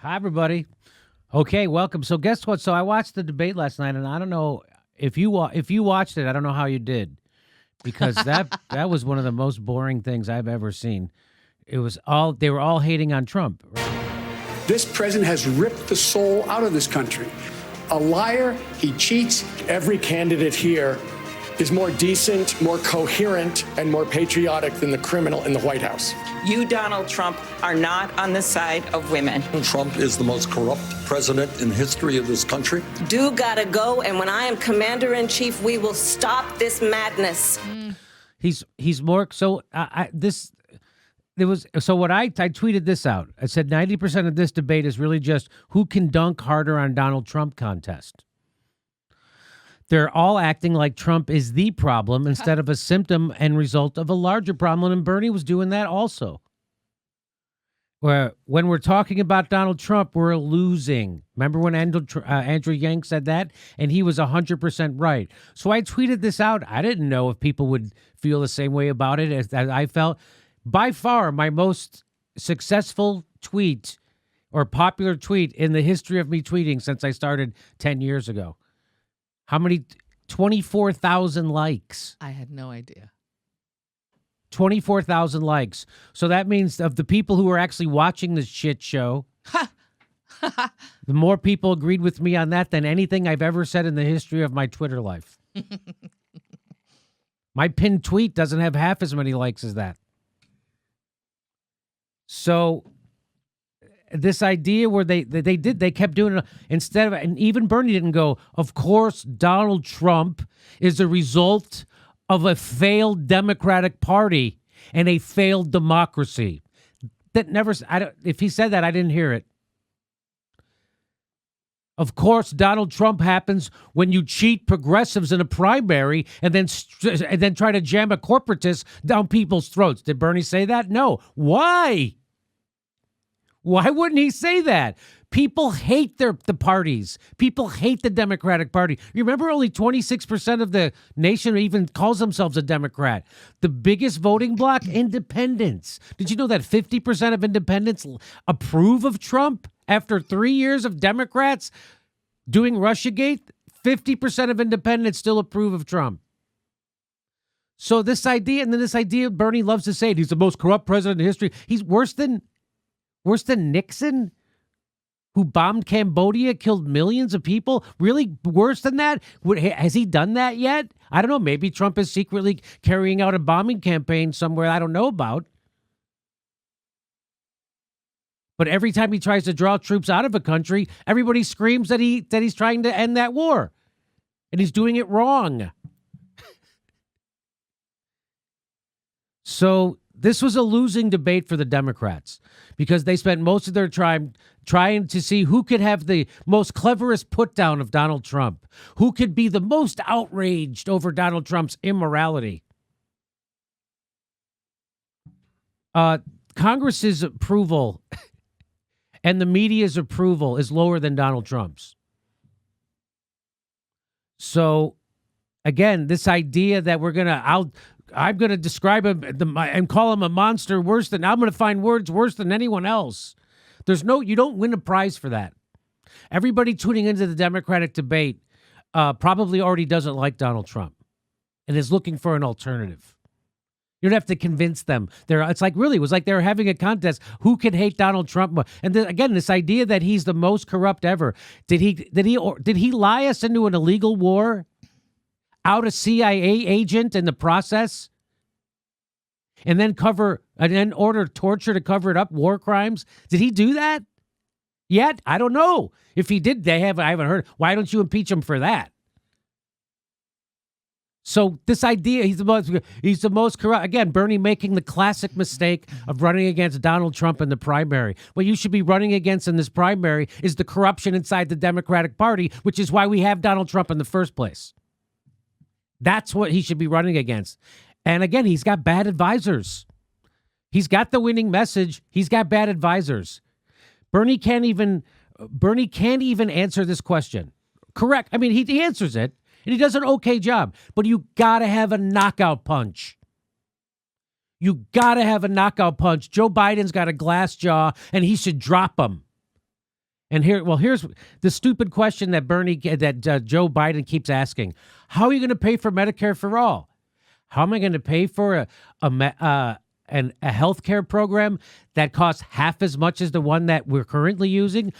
Hi, everybody. Okay, welcome. So, guess what? So, I watched the debate last night, and I don't know if you watched it. I don't know how you did because that was one of the most boring things I've ever seen. It was all they were all hating on Trump. This president has ripped the soul out of this country. A liar, he cheats. Every candidate here is more decent, more coherent, and more patriotic than the criminal in the White House. You, Donald Trump, are not on the side of women. Trump is the most corrupt president in the history of this country. Do gotta go, and when I am commander-in-chief, we will stop this madness. He's more so. I tweeted this out. I said 90% of this debate is really just who can dunk harder on Donald Trump contest. They're all acting like Trump is the problem instead of a symptom and result of a larger problem. And Bernie was doing that also. Where when we're talking about Donald Trump, we're losing. Remember when Andrew Yang said that? And he was 100% right. So I tweeted this out. I didn't know if people would feel the same way about it as I felt. By far, my most successful tweet or popular tweet in the history of me tweeting since I started 10 years ago. How many? 24,000 likes. I had no idea. 24,000 likes. So that means of the people who are actually watching this shit show, the more people agreed with me on that than anything I've ever said in the history of my Twitter life. My pinned tweet doesn't have half as many likes as that. So this idea where they kept doing it instead of, and even Bernie didn't go, of course, Donald Trump is a result of a failed Democratic Party and a failed democracy. That never, if he said that, I didn't hear it. Of course, Donald Trump happens when you cheat progressives in a primary and then try to jam a corporatist down people's throats. Did Bernie say that? No. Why? Why wouldn't he say that? People hate the parties. People hate the Democratic Party. You remember only 26% of the nation even calls themselves a Democrat. The biggest voting bloc, independents. Did you know that 50% of independents approve of Trump after 3 years of Democrats doing Russiagate? 50% of independents still approve of Trump. So this idea, Bernie loves to say it, he's the most corrupt president in history. He's worse than Nixon, who bombed Cambodia, killed millions of people? Really worse than that? Has he done that yet? I don't know. Maybe Trump is secretly carrying out a bombing campaign somewhere I don't know about. But every time he tries to draw troops out of a country, everybody screams that he's trying to end that war. And he's doing it wrong. So this was a losing debate for the Democrats because they spent most of their time trying to see who could have the most cleverest put down of Donald Trump, who could be the most outraged over Donald Trump's immorality. Congress's approval and the media's approval is lower than Donald Trump's. So, again, this idea that I'm going to describe him and call him a monster I'm going to find words worse than anyone else. You don't win a prize for that. Everybody tuning into the Democratic debate probably already doesn't like Donald Trump and is looking for an alternative. You don't have to convince them. It was like they were having a contest. Who can hate Donald Trump more? And again, this idea that he's the most corrupt ever. Did he lie us into an illegal war? Out a CIA agent in the process, and then order torture to cover it up, war crimes? Did he do that yet? I don't know. If he did, I haven't heard. Why don't you impeach him for that? So this idea, he's the most corrupt. Again, Bernie making the classic mistake of running against Donald Trump in the primary. What you should be running against in this primary is the corruption inside the Democratic Party, which is why we have Donald Trump in the first place. That's what he should be running against. And again, he's got bad advisors. He's got the winning message. He's got bad advisors. Bernie can't even answer this question. Correct. I mean, he answers it, and he does an okay job. But you got to have a knockout punch. You got to have a knockout punch. Joe Biden's got a glass jaw, and he should drop him. And here's the stupid question that Joe Biden keeps asking: how are you going to pay for Medicare for all? How am I going to pay for a health care program that costs half as much as the one that we're currently using?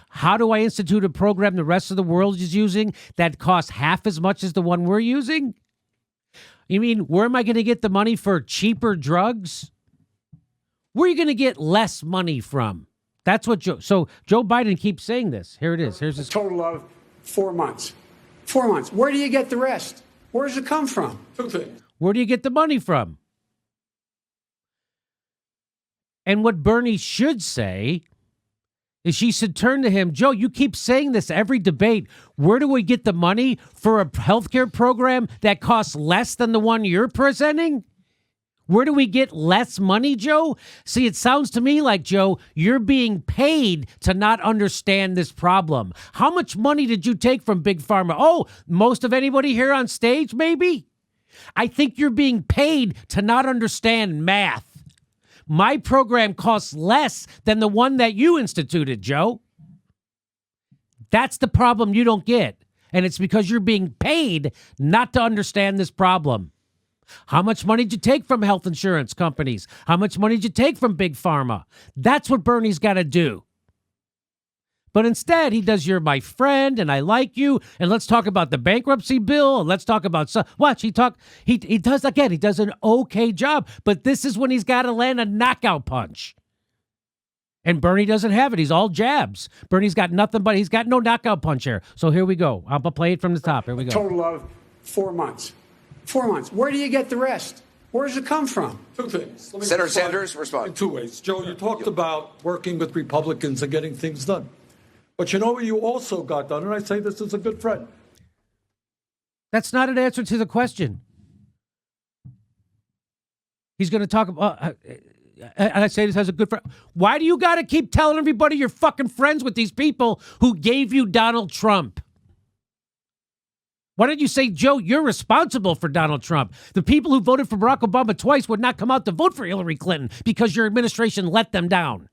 How do I institute a program the rest of the world is using that costs half as much as the one we're using? You mean, where am I going to get the money for cheaper drugs? Where are you going to get less money from? That's what Joe Biden keeps saying this. Here it is. Here's A this. total of 4 months. 4 months. Where do you get the rest? Where does it come from? Two things. Where do you get the money from? And what Bernie should say is she should turn to him. Joe, you keep saying this every debate. Where do we get the money for a healthcare program that costs less than the one you're presenting? Where do we get less money, Joe? See, it sounds to me like, Joe, you're being paid to not understand this problem. How much money did you take from Big Pharma? Oh, most of anybody here on stage, maybe? I think you're being paid to not understand math. My program costs less than the one that you instituted, Joe. That's the problem you don't get. And it's because you're being paid not to understand this problem. How much money did you take from health insurance companies? How much money did you take from Big Pharma? That's what Bernie's got to do. But instead, he does, you're my friend and I like you, and let's talk about the bankruptcy bill, and let's talk about, watch, he does an okay job, but this is when he's got to land a knockout punch. And Bernie doesn't have it. He's all jabs. Bernie's got nothing he's got no knockout punch here. So here we go. I'll play it from the top. Here we go. Total of 4 months. 4 months. Where do you get the rest? Where does it come from? Two things. Senator Sanders, respond. In 2 ways. Joe, you talked about working with Republicans and getting things done. But you know what you also got done, and I say this as a good friend. That's not an answer to the question. He's going to talk about, and I say this as a good friend. Why do you got to keep telling everybody you're fucking friends with these people who gave you Donald Trump? Why don't you say, Joe, you're responsible for Donald Trump? The people who voted for Barack Obama twice would not come out to vote for Hillary Clinton because your administration let them down.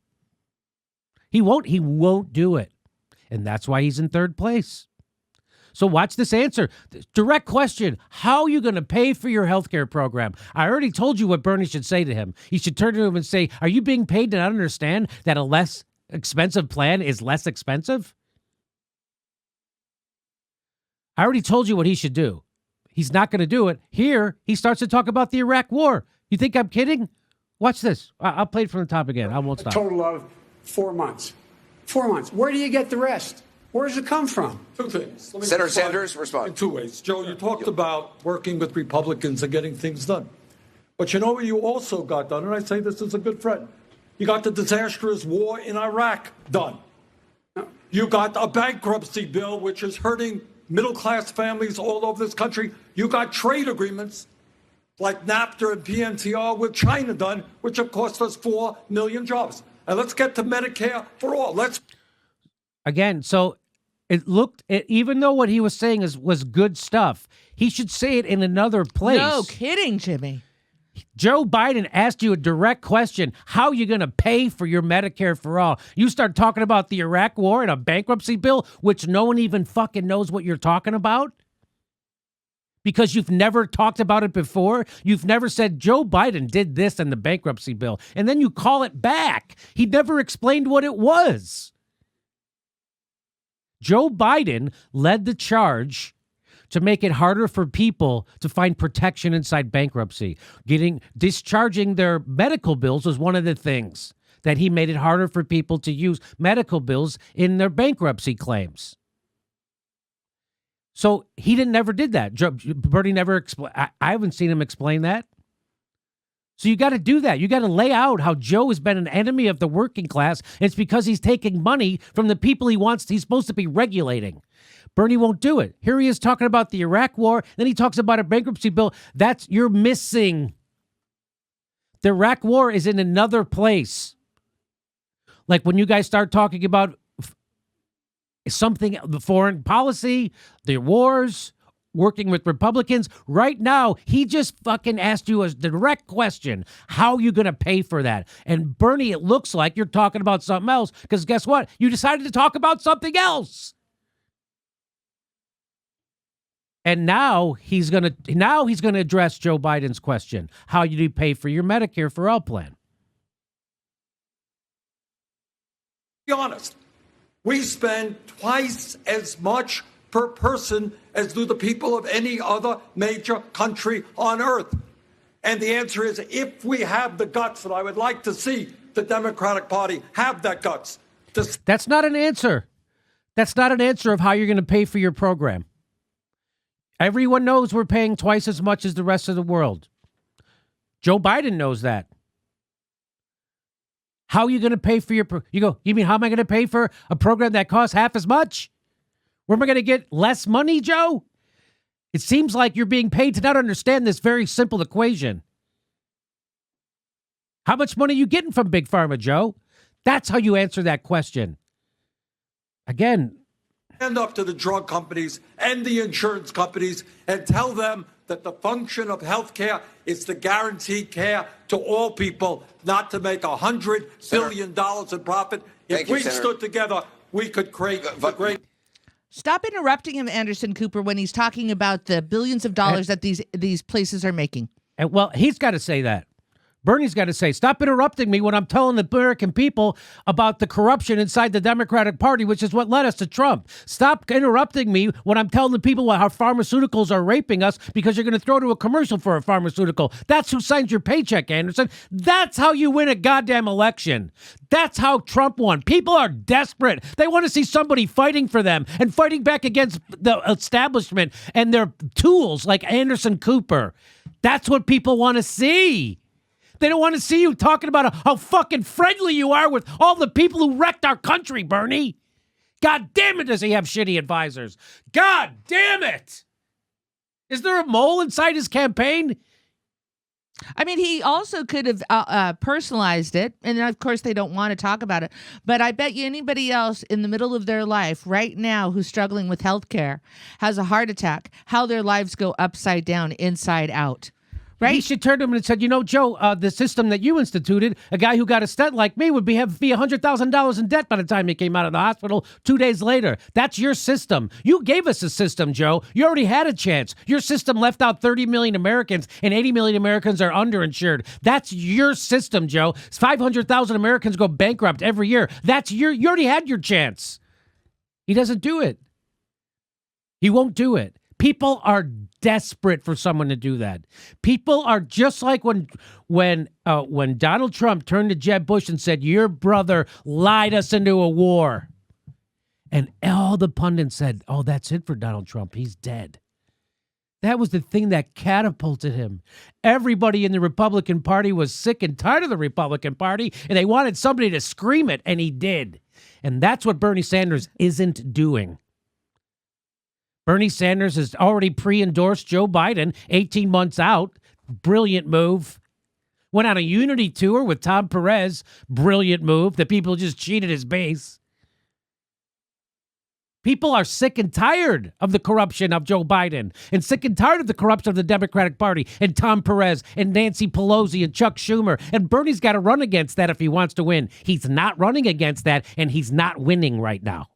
He won't do it. And that's why he's in third place. So watch this answer. Direct question. How are you going to pay for your health care program? I already told you what Bernie should say to him. He should turn to him and say, are you being paid to not understand that a less expensive plan is less expensive? I already told you what he should do. He's not going to do it. Here, he starts to talk about the Iraq war. You think I'm kidding? Watch this. I'll play it from the top again. I won't stop. A total of 4 months. 4 months. Where do you get the rest? Where does it come from? Two things. Senator Sanders, respond. In 2 ways. Joe, you talked about working with Republicans and getting things done. But you know what you also got done, and I say this as a good friend. You got the disastrous war in Iraq done. You got a bankruptcy bill, which is hurting middle-class families all over this country. You got trade agreements like NAFTA and PNTR with China done, which have cost us 4 million jobs. And let's get to Medicare for all. Again, so even though what he was saying was good stuff, he should say it in another place. No kidding, Jimmy. Joe Biden asked you a direct question. How are you going to pay for your Medicare for all? You start talking about the Iraq war and a bankruptcy bill, which no one even fucking knows what you're talking about. Because you've never talked about it before. You've never said Joe Biden did this in the bankruptcy bill. And then you call it back. He never explained what it was. Joe Biden led the charge to make it harder for people to find protection inside bankruptcy. Discharging their medical bills was one of the things that he made it harder for people to use medical bills in their bankruptcy claims. So he never did that. Bernie never explained. I haven't seen him explain that. So you got to do that. You got to lay out how Joe has been an enemy of the working class. And it's because he's taking money from the people he's supposed to be regulating. Bernie won't do it. Here he is talking about the Iraq war. Then he talks about a bankruptcy bill. You're missing. The Iraq war is in another place. Like when you guys start talking about something, the foreign policy, the wars, working with Republicans. Right now, he just fucking asked you a direct question. How are you going to pay for that? And Bernie, it looks like you're talking about something else, because guess what? You decided to talk about something else. And now he's going to address Joe Biden's question. How do you pay for your Medicare for All plan? Be honest. We spend twice as much per person as do the people of any other major country on earth. And the answer is, if we have the guts, and I would like to see the Democratic Party have that guts. That's not an answer. That's not an answer of how you're going to pay for your program. Everyone knows we're paying twice as much as the rest of the world. Joe Biden knows that. How are you going to pay for you mean, how am I going to pay for a program that costs half as much? Where am I going to get less money, Joe? It seems like you're being paid to not understand this very simple equation. How much money are you getting from Big Pharma, Joe? That's how you answer that question. Again, stand up to the drug companies and the insurance companies and tell them that the function of health care is to guarantee care to all people, not to make $100 billion in profit. If we stood together, we could create a great... Stop interrupting him, Anderson Cooper, when he's talking about the billions of dollars that these places are making. And well, he's got to say that. Bernie's got to say, stop interrupting me when I'm telling the American people about the corruption inside the Democratic Party, which is what led us to Trump. Stop interrupting me when I'm telling the people how pharmaceuticals are raping us, because you're going to throw to a commercial for a pharmaceutical. That's who signs your paycheck, Anderson. That's how you win a goddamn election. That's how Trump won. People are desperate. They want to see somebody fighting for them and fighting back against the establishment and their tools like Anderson Cooper. That's what people want to see. They don't want to see you talking about how fucking friendly you are with all the people who wrecked our country, Bernie. God damn it, does he have shitty advisors? God damn it. Is there a mole inside his campaign? I mean, he also could have personalized it. And of course, they don't want to talk about it. But I bet you anybody else in the middle of their life right now who's struggling with healthcare has a heart attack, how their lives go upside down, inside out. Right? He should turn to him and said, Joe, the system that you instituted, a guy who got a stent like me would be $100,000 in debt by the time he came out of the hospital 2 days later. That's your system. You gave us a system, Joe. You already had a chance. Your system left out 30 million Americans, and 80 million Americans are underinsured. That's your system, Joe. 500,000 Americans go bankrupt every year. You already had your chance. He doesn't do it. He won't do it. People are desperate for someone to do that. People are just like when Donald Trump turned to Jeb Bush and said, your brother lied us into a war. And all the pundits said, oh, that's it for Donald Trump. He's dead. That was the thing that catapulted him. Everybody in the Republican Party was sick and tired of the Republican Party, and they wanted somebody to scream it, and he did. And that's what Bernie Sanders isn't doing. Bernie Sanders has already pre-endorsed Joe Biden 18 months out. Brilliant move. Went on a unity tour with Tom Perez. Brilliant move. The people just cheated his base. People are sick and tired of the corruption of Joe Biden and sick and tired of the corruption of the Democratic Party and Tom Perez and Nancy Pelosi and Chuck Schumer. And Bernie's got to run against that if he wants to win. He's not running against that, and he's not winning right now.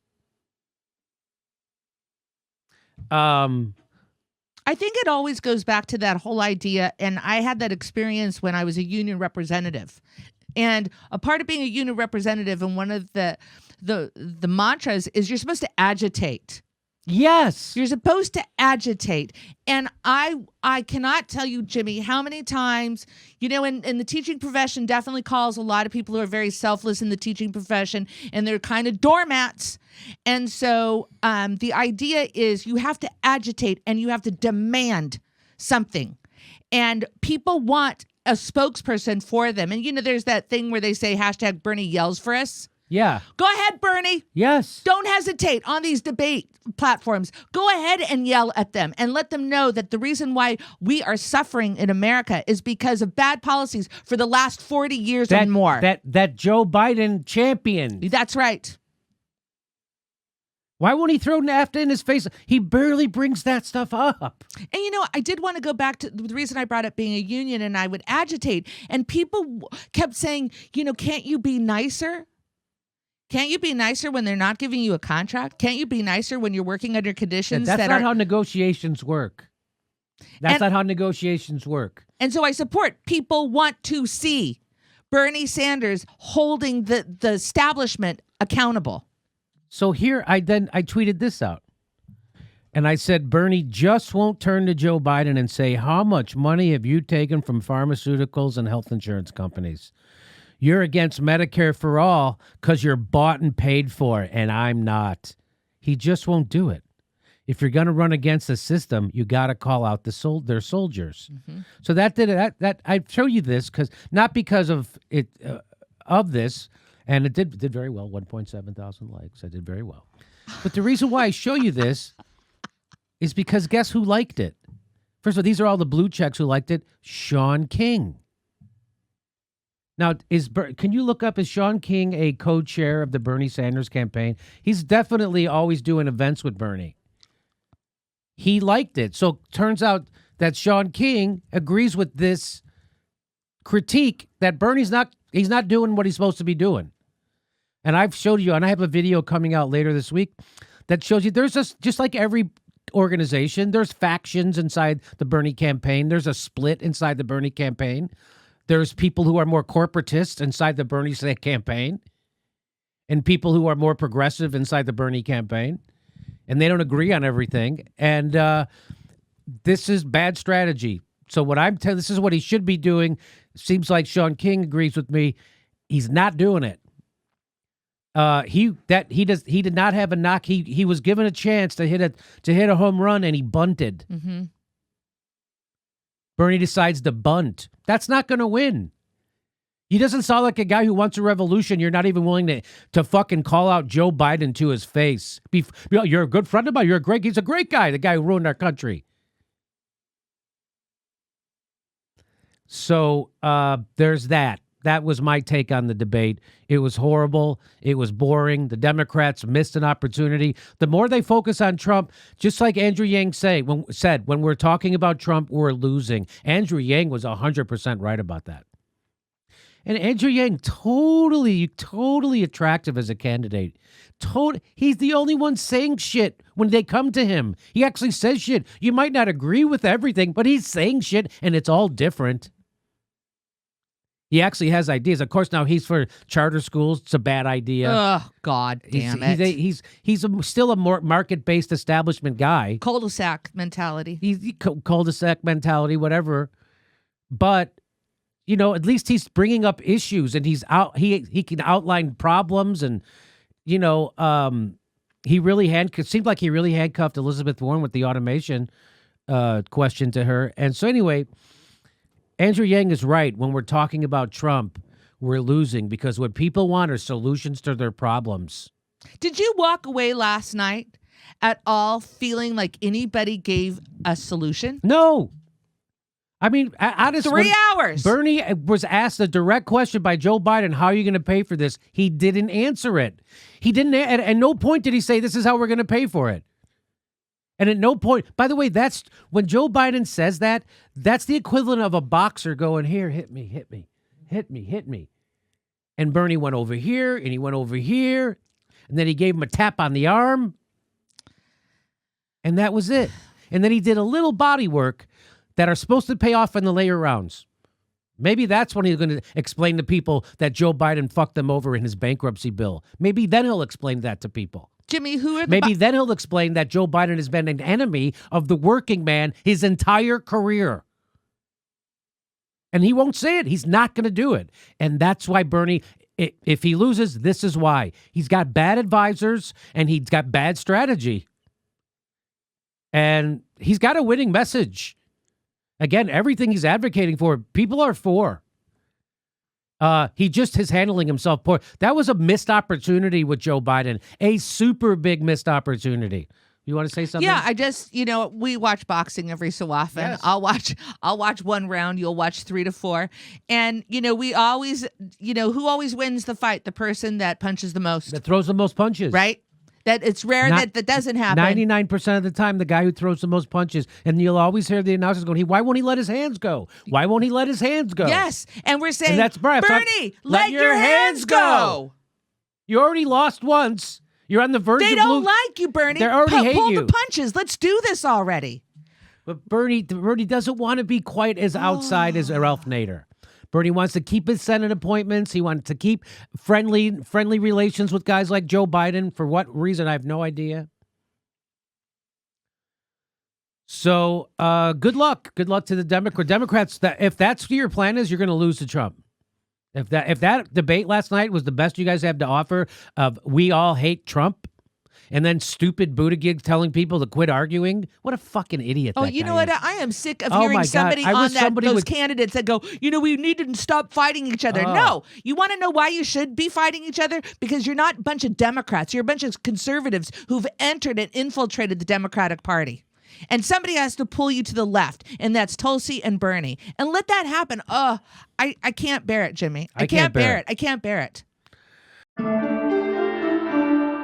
I think it always goes back to that whole idea, and I had that experience when I was a union representative. And a part of being a union representative, and one of the mantras is you're supposed to agitate. Yes. You're supposed to agitate. And I cannot tell you, Jimmy, how many times, in the teaching profession definitely calls a lot of people who are very selfless in the teaching profession, and they're kind of doormats. And so the idea is you have to agitate and you have to demand something. And people want a spokesperson for them. And, there's that thing where they say hashtag Bernie yells for us. Yeah. Go ahead, Bernie. Yes. Don't hesitate on these debate platforms. Go ahead and yell at them and let them know that the reason why we are suffering in America is because of bad policies for the last 40 years and more. That Joe Biden championed. That's right. Why won't he throw NAFTA in his face? He barely brings that stuff up. And I did want to go back to the reason I brought up being a union and I would agitate. And people kept saying, can't you be nicer? Can't you be nicer when they're not giving you a contract? Can't you be nicer when you're working under conditions That's not how negotiations work. That's not how negotiations work. And so I support people want to see Bernie Sanders holding the establishment accountable. So here I tweeted this out. And I said, Bernie just won't turn to Joe Biden and say, how much money have you taken from pharmaceuticals and health insurance companies? You're against Medicare for all because you're bought and paid for, and I'm not. He just won't do it. If you're going to run against the system, you got to call out their soldiers. Mm-hmm. So that I show you this not because of it of this. And it did very well, 1.7 thousand likes. I did very well. But the reason why I show you this is because guess who liked it? First of all, these are all the blue checks who liked it. Shaun King. Now, can you look up, is Shaun King a co-chair of the Bernie Sanders campaign? He's definitely always doing events with Bernie. He liked it. So turns out that Shaun King agrees with this critique that he's not doing what he's supposed to be doing. And I've showed you, and I have a video coming out later this week that shows you there's just like every organization, there's factions inside the Bernie campaign. There's a split inside the Bernie campaign. There's people who are more corporatists inside the Bernie campaign and people who are more progressive inside the Bernie campaign. And they don't agree on everything. And this is bad strategy. So what I'm telling, this is what he should be doing. Seems like Shaun King agrees with me. He's not doing it. He did not have a knock. He was given a chance to hit a home run and he bunted. Mm-hmm. Bernie decides to bunt. That's not going to win. He doesn't sound like a guy who wants a revolution. You're not even willing to fucking call out Joe Biden to his face. You're a good friend of mine. He's a great guy. The guy who ruined our country. So there's that. That was my take on the debate. It was horrible. It was boring. The Democrats missed an opportunity. The more they focus on Trump, just like Andrew Yang said, when we're talking about Trump, we're losing. Andrew Yang was 100% right about that. And Andrew Yang, totally attractive as a candidate. He's the only one saying shit when they come to him. He actually says shit. You might not agree with everything, but he's saying shit, and it's all different. He actually has ideas. Of course, now he's for charter schools. It's a bad idea. Oh, God damn it. He's still a more market-based establishment guy. Cul-de-sac mentality. He's cul-de-sac mentality, whatever. But, at least he's bringing up issues, and he can outline problems, and, he really seemed like he really handcuffed Elizabeth Warren with the automation question to her. And so anyway, Andrew Yang is right. When we're talking about Trump, we're losing because what people want are solutions to their problems. Did you walk away last night at all feeling like anybody gave a solution? No. I mean, honestly, 3 hours. Bernie was asked a direct question by Joe Biden, how are you going to pay for this? He didn't answer it. He didn't, at no point did he say, this is how we're going to pay for it. And at no point, by the way, that's when Joe Biden says that, that's the equivalent of a boxer going, here, hit me, hit me, hit me, hit me. And Bernie went over here and he went over here. And then he gave him a tap on the arm. And that was it. And then he did a little body work that are supposed to pay off in the later rounds. Maybe that's when he's going to explain to people that Joe Biden fucked them over in his bankruptcy bill. Maybe then he'll explain that to people. Jimmy, Maybe then he'll explain that Joe Biden has been an enemy of the working man his entire career. And he won't say it. He's not going to do it. And that's why Bernie, if he loses, this is why. He's got bad advisors and he's got bad strategy. And he's got a winning message. Again, everything he's advocating for, people are for. He just is handling himself poor. That was a missed opportunity with Joe Biden. A super big missed opportunity. You want to say something? Yeah, I just, we watch boxing every so often. Yes. I'll watch one round. You'll watch 3 to 4. And, we always, who always wins the fight? The person that punches the most. That throws the most punches. Right? That it's rare Not- that doesn't happen. 99% of the time, the guy who throws the most punches, and you'll always hear the announcers going, why won't he let his hands go? Why won't he let his hands go? Yes, and we're saying, And that's Brett. Bernie, let your hands go. You already lost once. You're on the verge They of don't like you, Bernie. They already hate Pull you. the punches. Let's do this already. But Bernie doesn't want to be quite as outside as Ralph Nader. Bernie wants to keep his Senate appointments. He wants to keep friendly relations with guys like Joe Biden. For what reason, I have no idea. So good luck. Good luck to the Democrats. If that's what your plan is, you're going to lose to Trump. If that debate last night was the best you guys have to offer of we all hate Trump, and then stupid Buttigieg telling people to quit arguing, what a fucking idiot! Oh, that you guy know what? is. I am sick of Oh my hearing God. somebody I on wish somebody those would- candidates that go, we need to stop fighting each other. Oh. No, you want to know why you should be fighting each other? Because you're not a bunch of Democrats. You're a bunch of conservatives who've entered and infiltrated the Democratic Party. And somebody has to pull you to the left, and that's Tulsi and Bernie. And let that happen. I can't bear it, Jimmy. I can't bear it. I can't bear it.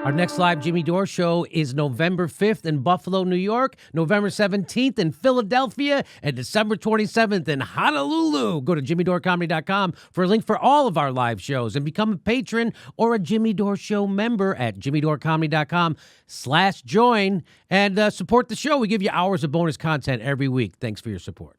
Our next live Jimmy Dore show is November 5th in Buffalo, New York, November 17th in Philadelphia, and December 27th in Honolulu. Go to jimmydorecomedy.com for a link for all of our live shows and become a patron or a Jimmy Dore Show member at jimmydorecomedy.com/join and support the show. We give you hours of bonus content every week. Thanks for your support.